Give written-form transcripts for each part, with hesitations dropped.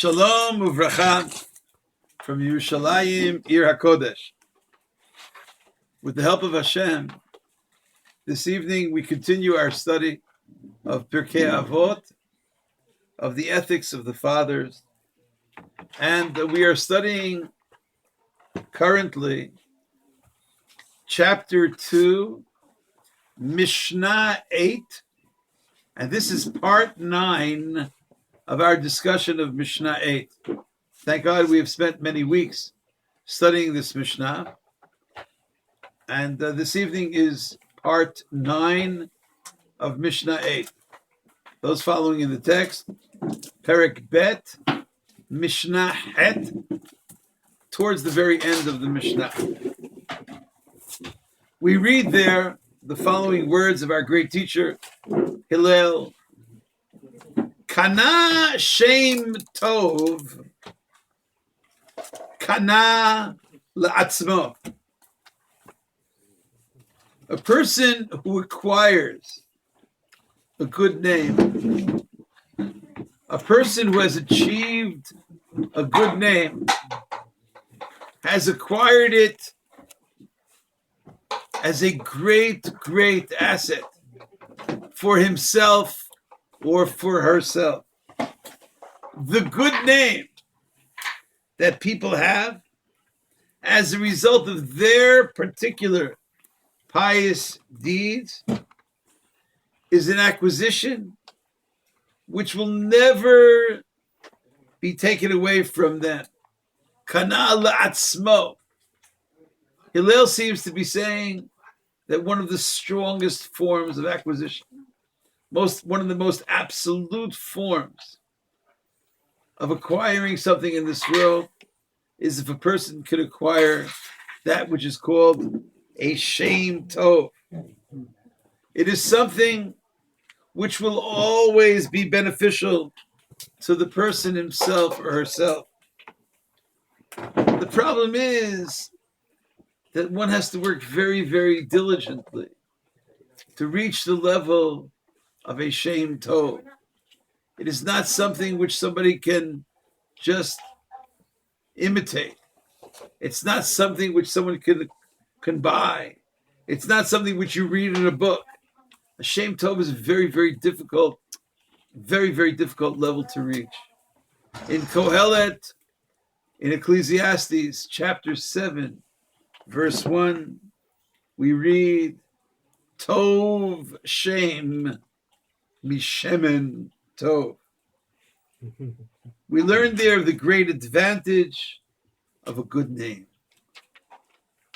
Shalom uvracha from Yerushalayim, Ir HaKodesh. With the help of Hashem, this evening we continue our study of Pirkei Avot, of the ethics of the fathers, and we are studying currently chapter 2, Mishnah 8, and this is part 9 of our discussion of Mishnah 8. Thank God we have spent many weeks studying this Mishnah. And this evening is part 9 of Mishnah 8. Those following in the text, Perek Bet, Mishnah Het, towards the very end of the Mishnah. We read there the following words of our great teacher, Hillel. Kana shem tov, kana la'atzmo. A person who acquires a good name, a person who has achieved a good name, has acquired it as a great, great asset for himself or for herself. The good name that people have as a result of their particular pious deeds is an acquisition which will never be taken away from them. Kana la'atzmo. Hillel seems to be saying that one of the strongest forms of acquisition, one of the most absolute forms of acquiring something in this world, is if a person could acquire that which is called a shem tov. It is something which will always be beneficial to the person himself or herself. The problem is that one has to work very, very diligently to reach the level of a shem tov. It is not something which somebody can just imitate. It's not something which someone can buy. It's not something which you read in a book. A shem tov is a very, very difficult level to reach. In Kohelet, in Ecclesiastes chapter 7, verse 1, we read, Tov shem mishemen tov. We learned there the great advantage of a good name.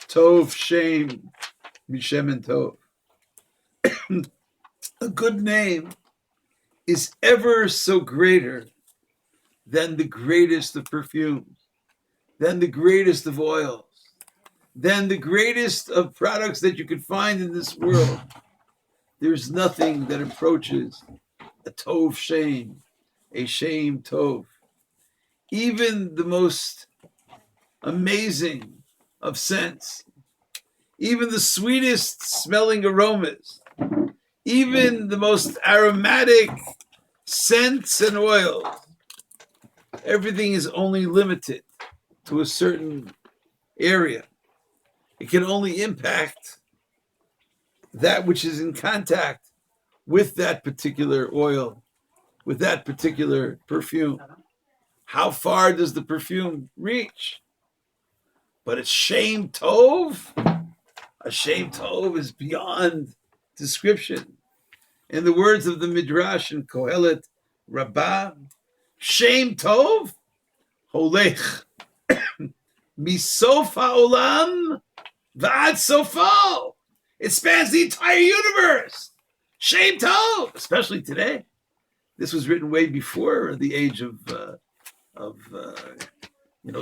Tov shem mishemen tov. A good name is ever so greater than the greatest of perfumes, than the greatest of oils, than the greatest of products that you could find in this world. There's nothing that approaches a tov shem, a shem tov. Even the most amazing of scents, even the sweetest smelling aromas, even the most aromatic scents and oils, everything is only limited to a certain area. It can only impact that which is in contact with that particular oil, with that particular perfume. How far does the perfume reach? But it's shem tov. A shem tov is beyond description. In the words of the Midrash in Kohelet Rabbi, shem tov holech misof ha'olam v'ad sofo. It spans the entire universe. Shem tov, especially today. This was written way before the age of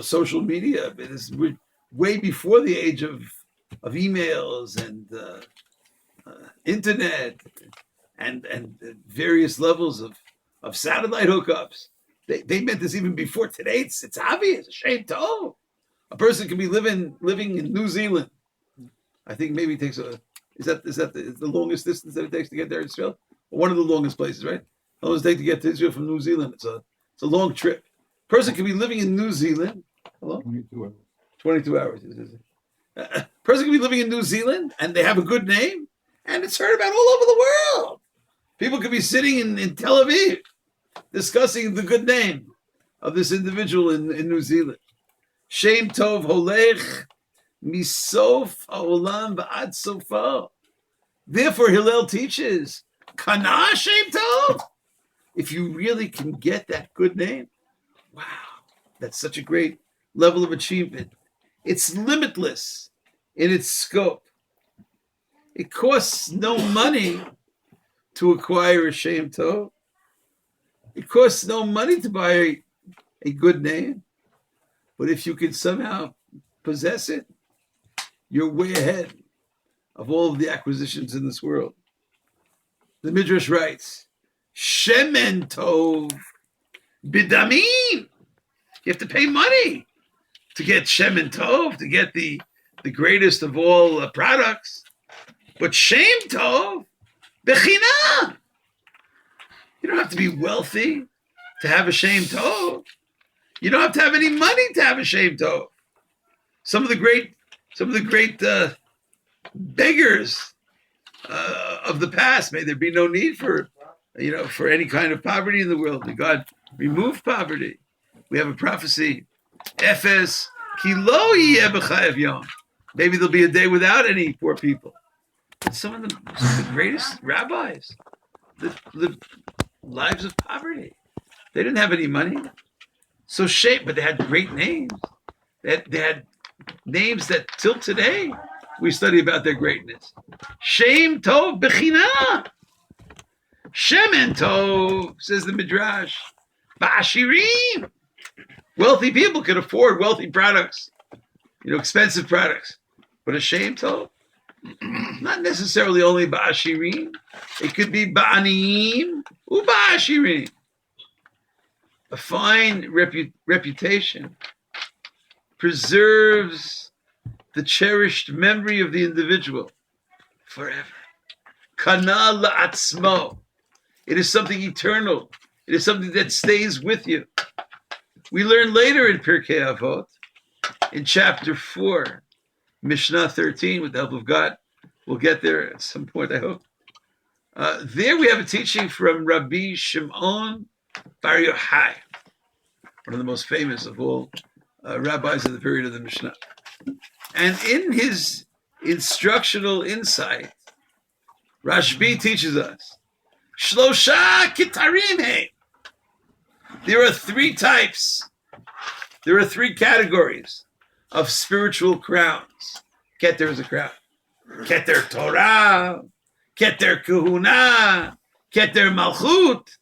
social media. It is way before the age of emails and internet and various levels of satellite hookups. They meant this even before today. It's obvious. Shem tov. A person can be living in New Zealand. I think maybe it takes is that the longest distance that it takes to get there in Israel? One of the longest places, right? How long does it take to get to Israel from New Zealand? It's a long trip. Person could be living in New Zealand. Hello? 22 hours. 22 hours. Person could be living in New Zealand and they have a good name and it's heard about all over the world. People could be sitting in Tel Aviv discussing the good name of this individual in New Zealand. Shem Tov Holech Misof Haolam V'ad Sofo. Therefore, Hillel teaches, Kana Shem Tov. If you really can get that good name, wow, that's such a great level of achievement. It's limitless in its scope. It costs no money to acquire a Shem Tov. It costs no money to buy a good name. But if you can somehow possess it, you're way ahead of all of the acquisitions in this world. The Midrash writes, Shemen Tov Bidamim. You have to pay money to get Shemen Tov, to get the greatest of all products. But Shem Tov Bechina. You don't have to be wealthy to have a Shem Tov. You don't have to have any money to have a Shem Tov. Some of the great beggars of the past, may there be no need for any kind of poverty in the world. May God remove poverty. We have a prophecy. Efes ki lo yeh b'chayev yom. Maybe there'll be a day without any poor people. And some of the greatest rabbis lived lives of poverty. They didn't have any money. So but they had great names. They had names that till today we study about their greatness. Shem Tov Bechina. Shemen Tov, says the Midrash. Ba'ashirim. Wealthy people can afford wealthy products, expensive products. But a Shem Tov, not necessarily only Ba'ashirim. It could be Ba'aniyim or Ba'ashirim. A fine reputation preserves the cherished memory of the individual forever. Kana la'atzmo. It is something eternal. It is something that stays with you. We learn later in Pirkei Avot, in chapter 4, Mishnah 13, with the help of God. We'll get there at some point, I hope. There we have a teaching from Rabbi Shimon Bar Yochai, one of the most famous of all rabbis of the period of the Mishnah. And in his instructional insight, Rashbi teaches us, Shlosha kitarim he. There are three types. There are three categories of spiritual crowns. Keter is a crown. Keter Torah, Keter Kahuna, Keter Malchut.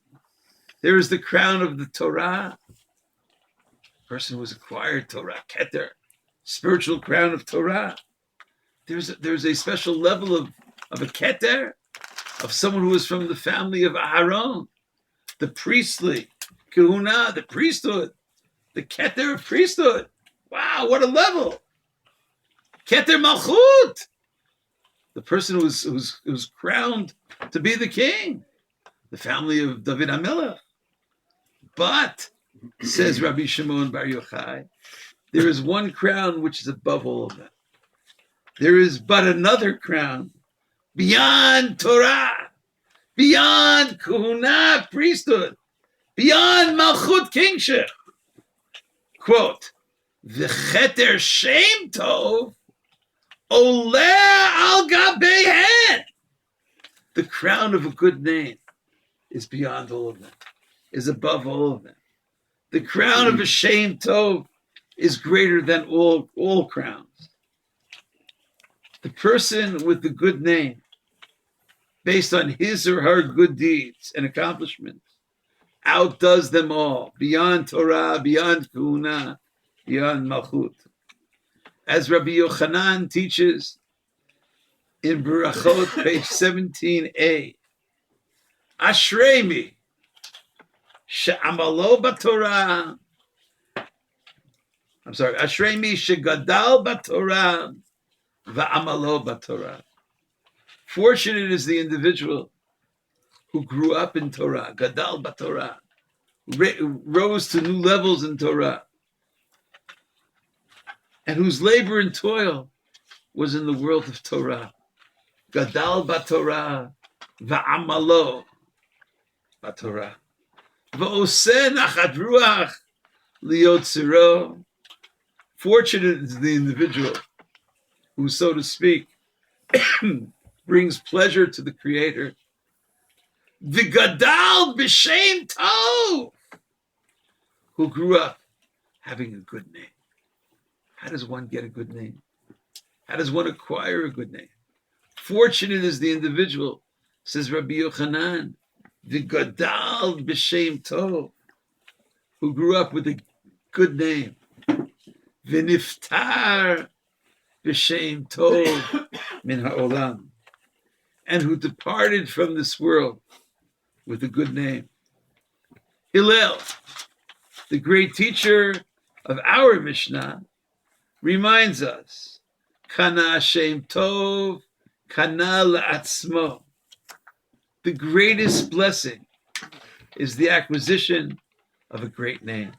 There is the crown of the Torah. Person who has acquired Torah, Keter, spiritual crown of Torah. There's a special level of a Keter, of someone who is from the family of Aaron, the priestly, Kahuna, the priesthood, the Keter of priesthood. Wow, what a level! Keter Malchut, the person who's crowned to be the king, the family of David HaMelech. But, says Rabbi Shimon Bar Yochai, there is one crown which is above all of them. There is but another crown beyond Torah, beyond Kahuna, priesthood, beyond Malchut, kingship. Quote, V'cheter Shem Tov Oleh al Gabeihen. The crown of a good name is beyond all of them, is above all of them. The crown of a Shem Tov is greater than all crowns. The person with the good name, based on his or her good deeds and accomplishments, outdoes them all, beyond Torah, beyond Kahuna, beyond Malchut. As Rabbi Yochanan teaches in Berachot, page 17a, Ashrei mi, she'amalo b'Torah, Ashrei mi she'gadal b'Torah, va'amalo b'Torah. Fortunate is the individual who grew up in Torah, gadal b'Torah, rose to new levels in Torah, and whose labor and toil was in the world of Torah. Gadal b'Torah, va'amalo b'Torah, va'oseh nachat ruach liyotziro. Fortunate is the individual who, so to speak, brings pleasure to the Creator. V'gadal b'shem tov, who grew up having a good name. How does one get a good name? How does one acquire a good name? Fortunate is the individual, says Rabbi Yochanan, v'gadal b'shem tov, who grew up with a good name. V'niftar b'shem tov min ha'olam, and who departed from this world with a good name. Hillel, the great teacher of our Mishnah, reminds us, Kana Shem Tov, Kana La'atzmo. The greatest blessing is the acquisition of a great name.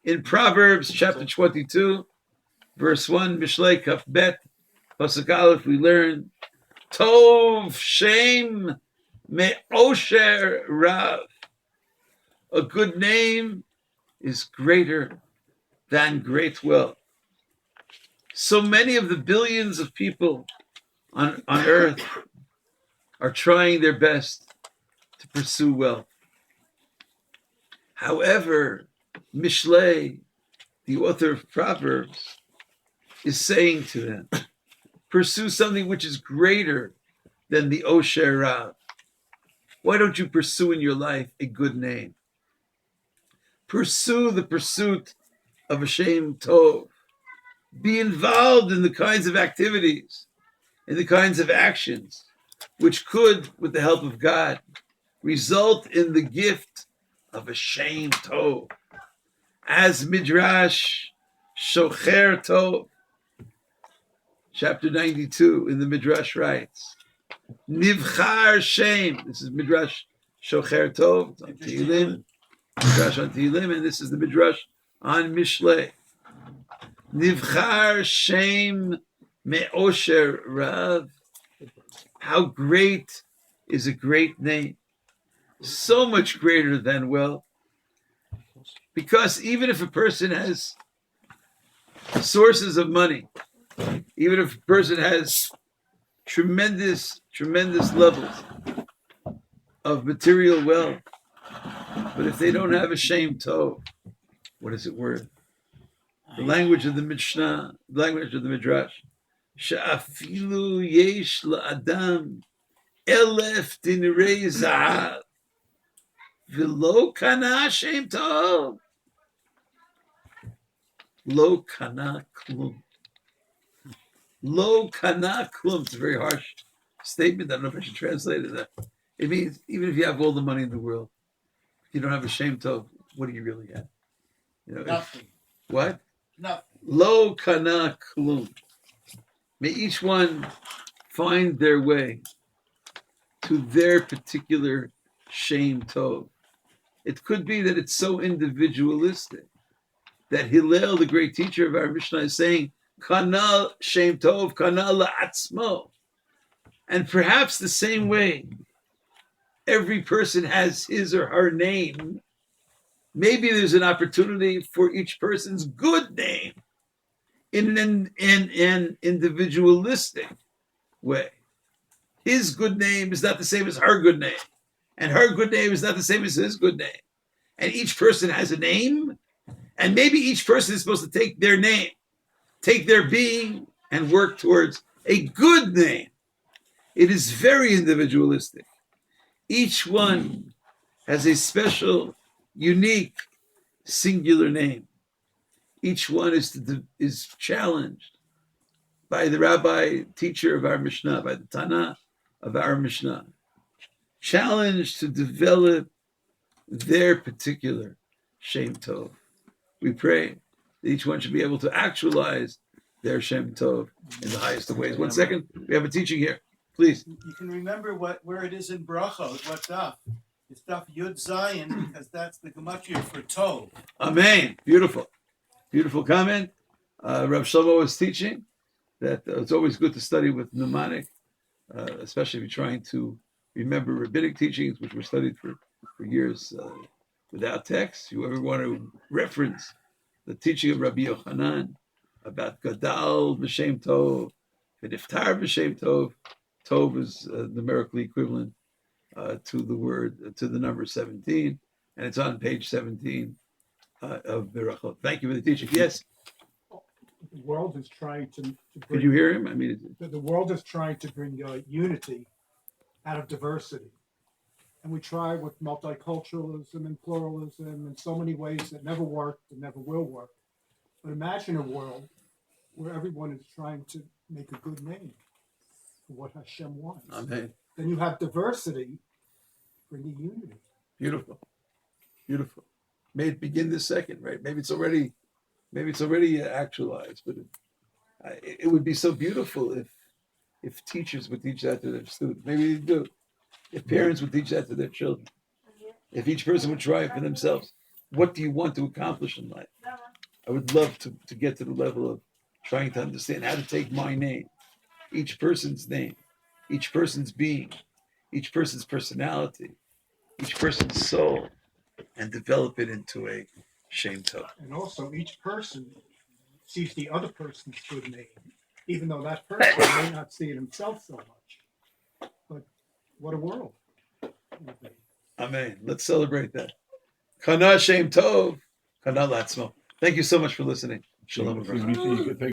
In Proverbs chapter 22, verse 1, Mishlei Kaf Bet, Pasuk Aleph, we learn, Tov Shem Me'osher Rav. A good name is greater than great wealth. So many of the billions of people on earth are trying their best to pursue wealth. However, Mishlei, the author of Proverbs, is saying to them, pursue something which is greater than the Osher Rav. Why don't you pursue in your life a good name? Pursue the pursuit of a Shem Tov. Be involved in the kinds of activities, in the kinds of actions, which could, with the help of God, result in the gift of a Shem Tov. As Midrash Shocher Tov, chapter 92 in the Midrash writes, Nivchar Shem, this is Midrash Shocher Tov, it's on Tehillim, Midrash on Tehillim, and this is the Midrash on Mishlei. Nivchar Shem Me'osher Rav. How great is a great name. So much greater than wealth. Because even if a person has sources of money, even if a person has tremendous levels of material wealth, but if they don't have a Shem Tov, what is it worth? The language of the Mishnah, the language of the Midrash, Sha'afilu yesh la'adam elef dinrei zahav v'lo kana Shem Tov lo kana klum. Lo kana klum. It's a very harsh statement. I don't know if I should translate it. It means even if you have all the money in the world, if you don't have a Shem Tov, what do you really have? You know, Nothing. What? Nothing. Lo kana klum. May each one find their way to their particular Shem Tov. It could be that it's so individualistic that Hillel, the great teacher of our Mishnah, is saying, Kana Shem Tov, Kana la'atzmo. And perhaps the same way every person has his or her name, maybe there's an opportunity for each person's good name in an individualistic way. His good name is not the same as her good name, and her good name is not the same as his good name. And each person has a name, and maybe each person is supposed to take their name, take their being, and work towards a good name. It is very individualistic. Each one has a special, unique, singular name. Each one is challenged by the rabbi, teacher of our Mishnah, by the Tana of our Mishnah, challenged to develop their particular Shem Tov. We pray that each one should be able to actualize their Shem Tov in the highest of ways. 1 second, we have a teaching here. Please. You can remember where it is in Brachot, what daf. It's daf Yud Zion because that's the gematria for Tov. Amen. Beautiful. Beautiful comment. Rav Shlomo was teaching that it's always good to study with mnemonic, especially if you're trying to remember rabbinic teachings, which were studied for years without text. You ever want to reference the teaching of Rabbi Yochanan about Gadal B'Shem Tov, V'Niftar B'Shem Tov. Tov is numerically equivalent to the number 17, and it's on page 17 of Berachot. Thank you for the teaching. Yes. The world is trying to bring, Could you hear him? I mean, the world is trying to bring unity out of diversity, and we try with multiculturalism and pluralism in so many ways that never worked and never will work. But imagine a world where everyone is trying to make a good name for what Hashem wants. Amen. Then you have diversity bringing unity. Beautiful, beautiful. May it begin this second, right? Maybe it's already actualized, but it would be so beautiful if teachers would teach that to their students. Maybe they do. If parents would teach that to their children. If each person would try it for themselves. What do you want to accomplish in life? I would love to get to the level of trying to understand how to take my name, each person's name, each person's being, each person's personality, each person's soul, and develop it into a Shem Tov. And also each person sees the other person's good name, even though that person may not see it himself so much. But what a world it would be. Amen. Let's celebrate that. Kana Shem Tov, Kana Latzmo. Thank you so much for listening. Shalom. Excuse me,